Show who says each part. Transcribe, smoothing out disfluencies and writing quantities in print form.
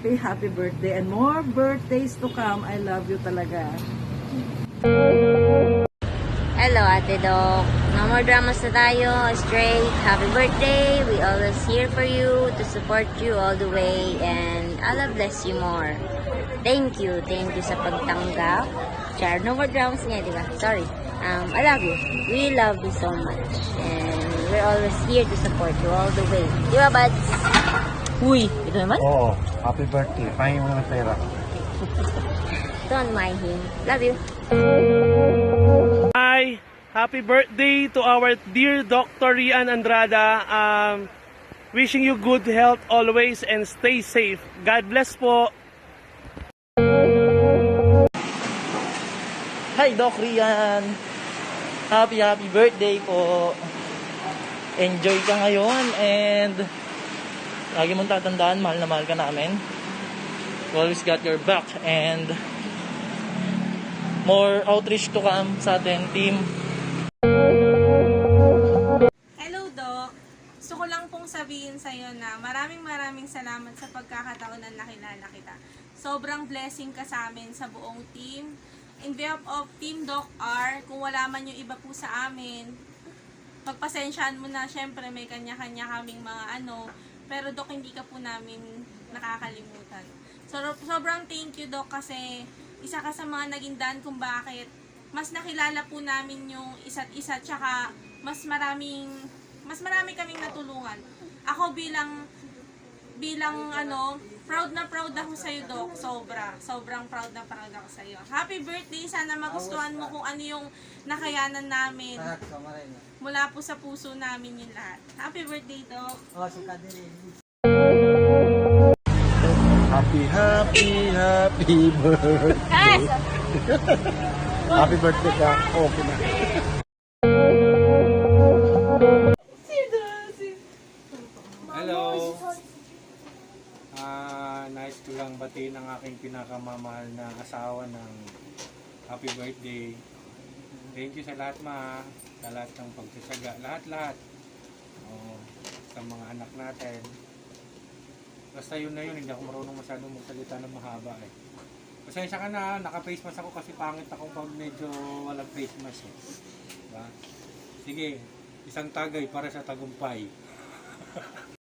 Speaker 1: happy birthday and more birthdays to come. I love you talaga.
Speaker 2: Hello, Ate Doc. No more dramas na tayo. Straight. Happy birthday. We always here for you to support you all the way. And Allah bless you more. Thank you. Thank you sa pagtanggap. Char, no more dramas nga, di ba? Sorry. I love you. We love you so much. And we're always here to support you all the way. Di ba, Bads? Uy, ito naman?
Speaker 3: Oo, happy birthday. Pahingin mo ng pera.
Speaker 2: Don't mind him. Love you.
Speaker 4: Hi! Happy birthday to our dear Dr. Rian Andrada. Wishing you good health always and stay safe. God bless po.
Speaker 5: Hi Doc Rian! Happy birthday po! Enjoy ka ngayon and lagi mong tatandaan, mahal na mahal ka namin. We always got your back and more outreach to come sa ating team.
Speaker 6: Hello, Doc. Gusto ko lang pong sabihin sa'yo na maraming salamat sa pagkakataon na nakilala kita. Sobrang blessing ka sa amin sa buong team. In behalf of Team Doc R, kung wala man yung iba po sa amin, pagpasensyaan mo na, syempre may kanya-kanya kaming mga pero Doc, hindi ka po namin nakakalimutan. So, sobrang thank you, Doc, kasi isa ka sa mga naging daan kung bakit mas nakilala po namin yung isa't isa, tsaka mas marami kaming natulungan. Ako bilang proud na proud ako sa iyo, Doc. Sobrang proud na proud ako sa iyo. Happy birthday, sana magustuhan mo kung ano yung nakayanan namin. Mula po sa puso namin yung lahat. Happy birthday, Doc.
Speaker 3: Happy birthday. Happy birthday ka. Okay na.
Speaker 7: Hello. Nice ko lang batiin ang aking pinakamamahal na asawa ng happy birthday. Thank you sa lahat, ma. Sa lahat ng pagsasaga. Lahat. Sa mga anak natin. Basta yun na yun, hindi ako marunong masyadong magsalita ng mahaba eh. Pasensya ka na, naka-face mask ako kasi pangit ako pag medyo walang face mask eh. Diba? Sige, isang tagay para sa tagumpay.